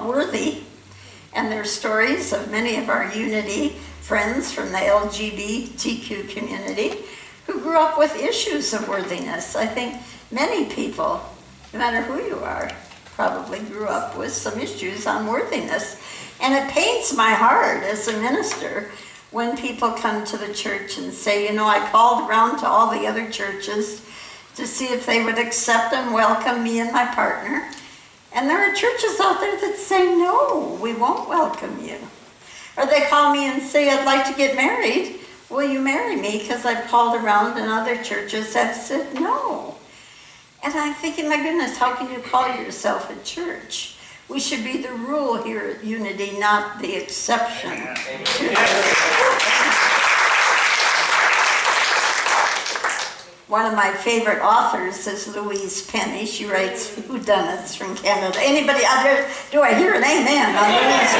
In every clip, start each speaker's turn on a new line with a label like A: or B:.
A: called Worthy, and they're stories of many of our Unity friends from the LGBTQ community who grew up with issues of worthiness. I think many people, no matter who you are, probably grew up with some issues on worthiness. And it pains my heart as a minister when people come to the church and say, I called around to all the other churches to see if they would accept and welcome me and my partner. And there are churches out there that say, no, we won't welcome you. Or they call me and say, I'd like to get married. Will you marry me? Because I've called around and other churches have said no. And I'm thinking, my goodness, how can you call yourself a church? We should be the rule here at Unity, not the exception. One of my favorite authors is Louise Penny. She writes whodunits from Canada. Anybody out there, do I hear an amen on Louise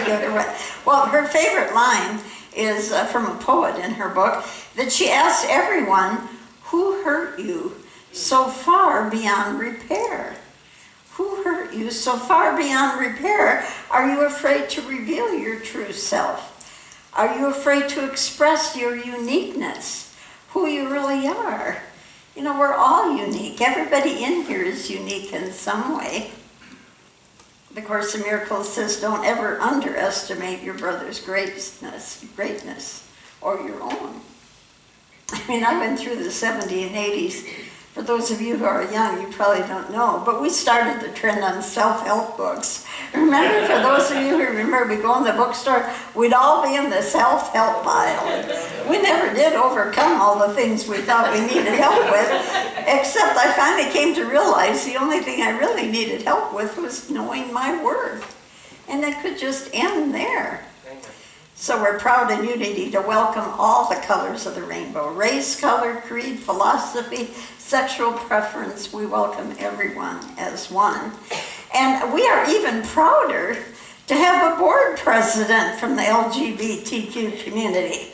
A: Penny? Well, her favorite line is from a poet in her book, that she asks everyone, who hurt you so far beyond repair? Who hurt you so far beyond repair? Are you afraid to reveal your true self? Are you afraid to express your uniqueness, who you really are? We're all unique. Everybody in here is unique in some way. The Course in Miracles says, don't ever underestimate your brother's greatness, or your own. I went through the 70s and 80s. For those of you who are young, you probably don't know, but we started the trend on self-help books. Remember, for those of you who remember, we go in the bookstore, we'd all be in the self-help aisle. We never did overcome all the things we thought we needed help with, except I finally came to realize the only thing I really needed help with was knowing my worth. And it could just end there. So we're proud in Unity to welcome all the colors of the rainbow. Race, color, creed, philosophy, sexual preference. We welcome everyone as one. And we are even prouder to have a board president from the LGBTQ community.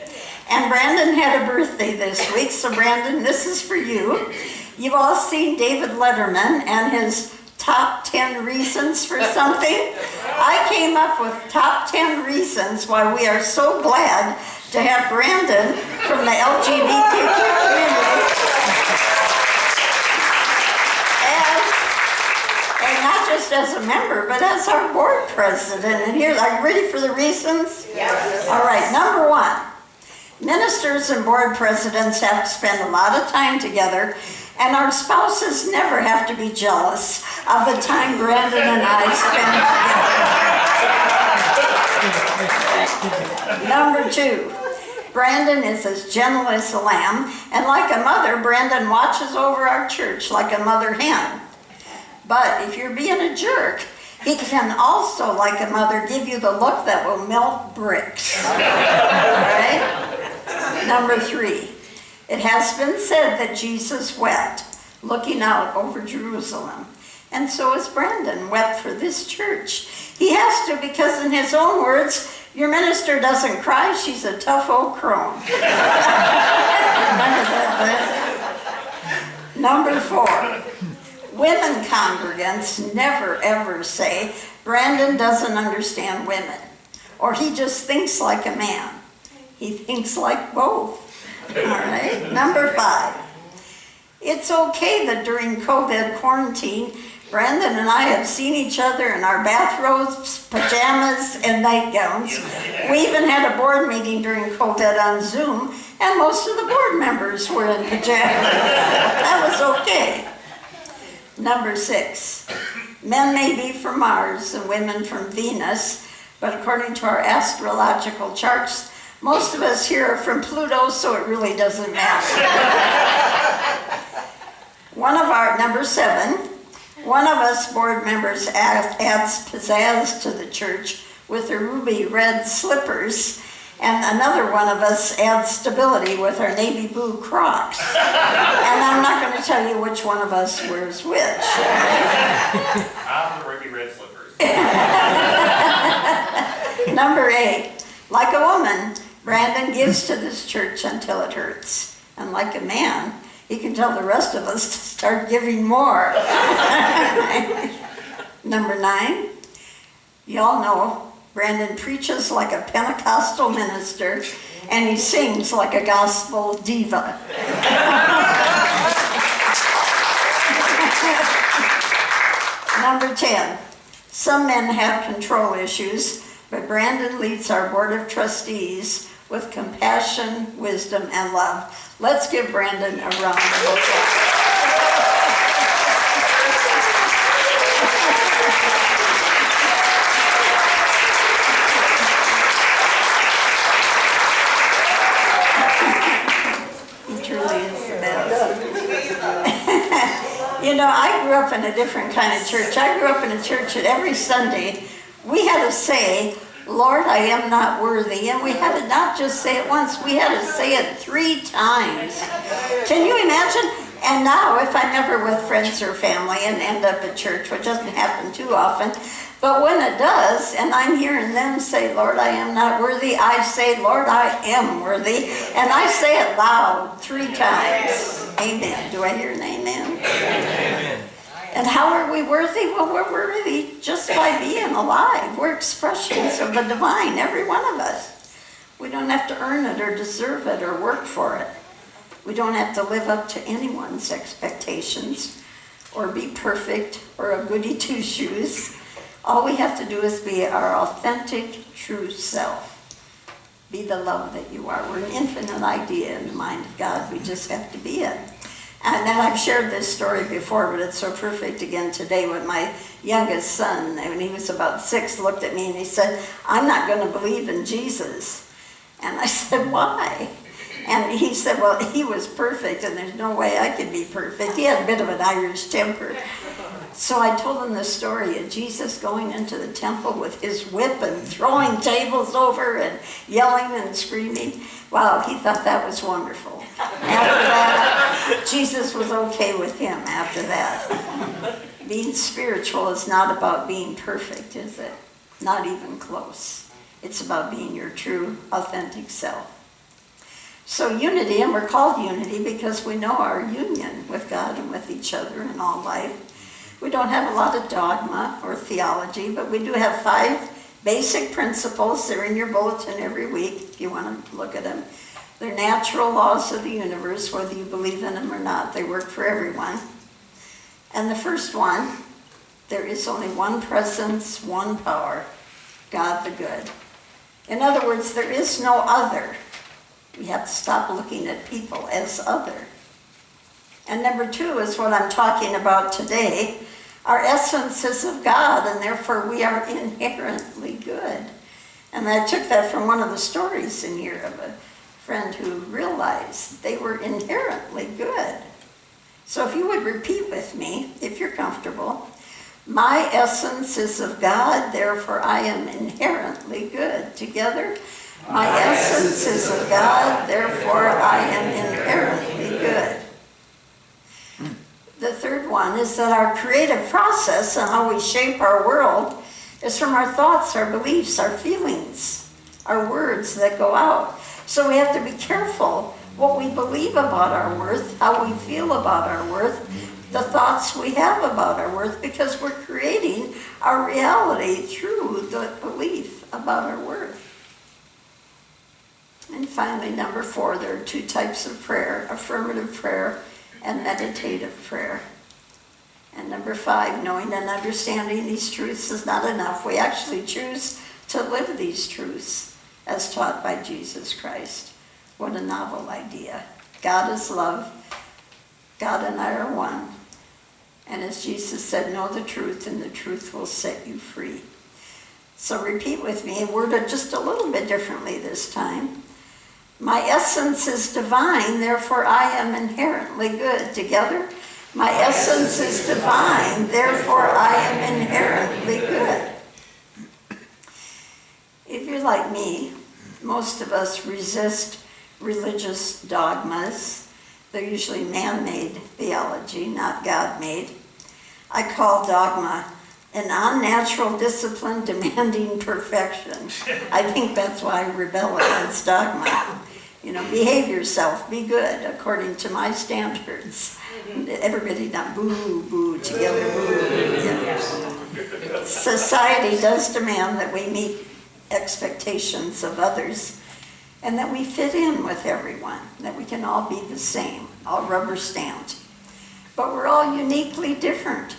A: And Brandon had a birthday this week, so Brandon, this is for you. You've all seen David Letterman and his top 10 reasons for something. I came up with top 10 reasons why we are so glad to have Brandon from the LGBTQ community. And not just as a member, but as our board president. And here, are you ready for the reasons?
B: Yes.
A: All right, number one, ministers and board presidents have to spend a lot of time together, and our spouses never have to be jealous of the time Brandon and I spend together. Number two, Brandon is as gentle as a lamb, and like a mother, Brandon watches over our church like a mother hen. But if you're being a jerk, he can also, like a mother, give you the look that will melt bricks. Right? Number three, it has been said that Jesus wept, looking out over Jerusalem. And so has Brandon wept for this church. He has to, because in his own words, your minister doesn't cry, she's a tough old crone. Remember that? Number four, women congregants never ever say, Brandon doesn't understand women, or he just thinks like a man. He thinks like both. All right, number five. It's okay that during COVID quarantine, Brandon and I have seen each other in our bathrobes, pajamas, and nightgowns. We even had a board meeting during COVID on Zoom, and most of the board members were in pajamas. That was okay. Number six. Men may be from Mars and women from Venus, but according to our astrological charts, most of us here are from Pluto, so it really doesn't matter. Number seven, one of us board members adds pizzazz to the church with her ruby red slippers, and another one of us adds stability with our navy blue Crocs. And I'm not going to tell you which one of us wears which.
B: I'm the ruby red slippers.
A: Number eight, like a woman, Brandon gives to this church until it hurts. And like a man, he can tell the rest of us to start giving more. Number nine, Y'all know Brandon preaches like a Pentecostal minister, and he sings like a gospel diva. Number 10, some men have control issues, but Brandon leads our board of trustees with compassion, wisdom, and love. Let's give Brandon a round of applause. You know, I grew up in a different kind of church. I grew up in a church that every Sunday we had to say, Lord, I am not worthy. And we had to not just say it once, we had to say it 3 times. Can you imagine? And now if I'm ever with friends or family and end up at church, which doesn't happen too often, but when it does, and I'm hearing them say, Lord, I am not worthy, I say, Lord, I am worthy. And I say it loud 3 times. Amen. Do I hear an amen? Amen. And how are we worthy? Well, we're worthy just by being alive. We're expressions of the divine, every one of us. We don't have to earn it or deserve it or work for it. We don't have to live up to anyone's expectations or be perfect or a goody two-shoes. All we have to do is be our authentic, true self. Be the love that you are. We're an infinite idea in the mind of God. We just have to be it. And then I've shared this story before, but it's so perfect again today when my youngest son, when he was about 6, looked at me and he said, I'm not going to believe in Jesus. And I said, why? And he said, well, he was perfect and there's no way I could be perfect. He had a bit of an Irish temper. So I told him the story of Jesus going into the temple with his whip and throwing tables over and yelling and screaming. Wow, he thought that was wonderful. After that, Jesus was okay with him after that. Being spiritual is not about being perfect, is it? Not even close. It's about being your true, authentic self. So unity, and we're called unity because we know our union with God and with each other in all life. We don't have a lot of dogma or theology, but we do have 5 basic principles. They're in your bulletin every week if you want to look at them. They're natural laws of the universe, whether you believe in them or not. They work for everyone. And the first one, there is only one presence, one power, God the good. In other words, there is no other. We have to stop looking at people as other. And number 2 is what I'm talking about today. Our essence is of God, and therefore we are inherently good. And I took that from one of the stories in here of a friend who realized they were inherently good. So if you would repeat with me, if you're comfortable, my essence is of God, therefore I am inherently good. Together, my essence is of God, therefore I am inherently good. The third one is that our creative process and how we shape our world is from our thoughts, our beliefs, our feelings, our words that go out. So we have to be careful what we believe about our worth, how we feel about our worth, the thoughts we have about our worth, because we're creating our reality through the belief about our worth. And finally, number 4, there are 2 types of prayer, affirmative prayer and meditative prayer. And number 5, knowing and understanding these truths is not enough. We actually choose to live these truths as taught by Jesus Christ. What a novel idea. God is love. God and I are one. And as Jesus said, know the truth and the truth will set you free. So repeat with me, worded just a little bit differently this time. My essence is divine, therefore I am inherently good. Together, my essence is divine, therefore I am inherently good. If you're like me, most of us resist religious dogmas. They're usually man-made theology, not God-made. I call dogma an unnatural discipline demanding perfection. I think that's why I rebel against dogma. You know, behave yourself, be good according to my standards. Everybody not boo, boo, together, boo. Yeah. Society does demand that we meet expectations of others and that we fit in with everyone, that we can all be the same, all rubber stamped. But we're all uniquely different.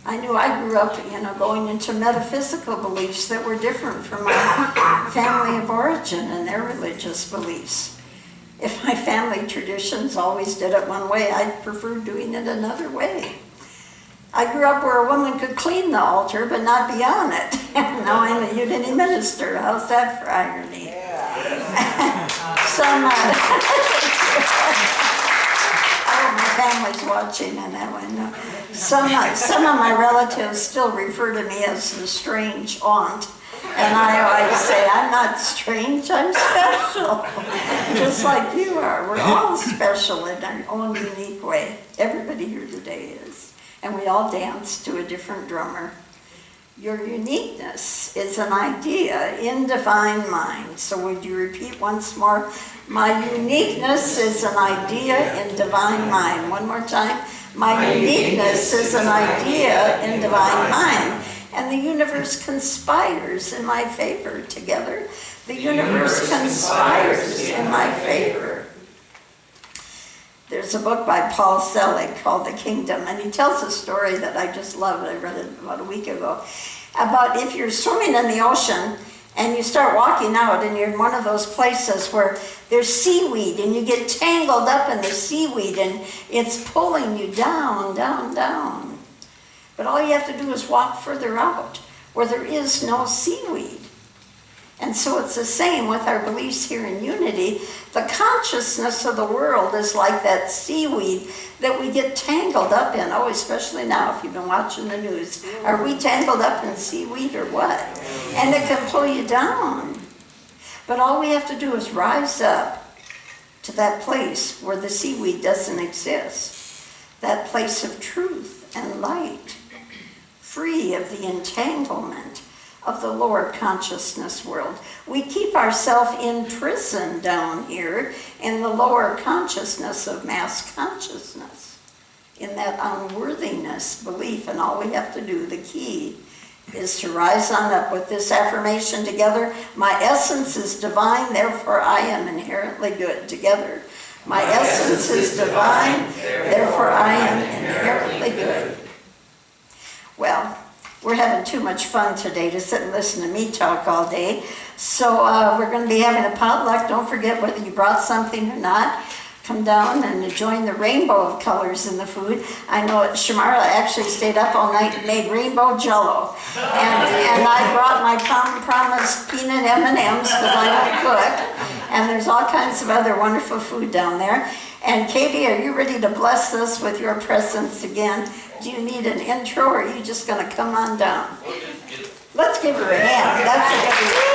A: I knew I grew up, going into metaphysical beliefs that were different from my family of origin and their religious beliefs. If my family traditions always did it one way, I'd prefer doing it another way. I grew up where a woman could clean the altar but not be on it. Now I'm a Unity minister. How's that for irony? Yeah. Oh, my family's watching on that one. Some of my relatives still refer to me as the strange aunt. And I always say, I'm not strange, I'm special. Just like you are. We're all special in our own unique way. Everybody here today is. And we all dance to a different drummer. Your uniqueness is an idea in divine mind. So would you repeat once more? My uniqueness is an idea in divine mind. One more time. My uniqueness is an idea in divine mind. And the universe conspires in my favor. Together, the universe conspires in my favor. There's a book by Paul Selig called The Kingdom, and he tells a story that I just love. I read it about a week ago, about if you're swimming in the ocean and you start walking out and you're in one of those places where there's seaweed and you get tangled up in the seaweed and it's pulling you down, down, down. But all you have to do is walk further out where there is no seaweed. And so it's the same with our beliefs here in Unity. The consciousness of the world is like that seaweed that we get tangled up in. Oh, especially now if you've been watching the news. Are we tangled up in seaweed or what? And it can pull you down. But all we have to do is rise up to that place where the seaweed doesn't exist. That place of truth and light, free of the entanglement of the lower consciousness world. We keep ourselves imprisoned down here in the lower consciousness of mass consciousness, in that unworthiness belief, and all we have to do, the key, is to rise on up with this affirmation together. My essence is divine, therefore I am inherently good. Together. My essence is divine, therefore I am inherently good. Well, we're having too much fun today to sit and listen to me talk all day. So we're going to be having a potluck. Don't forget, whether you brought something or not, come down and join the rainbow of colors in the food. I know Shamara actually stayed up all night and made rainbow jello. And I brought my promised peanut M&Ms because I don't cook. And there's all kinds of other wonderful food down there. And Katie, are you ready to bless us with your presence again? Do you need an intro, or are you just going to come on down? Let's give her a hand. That's a good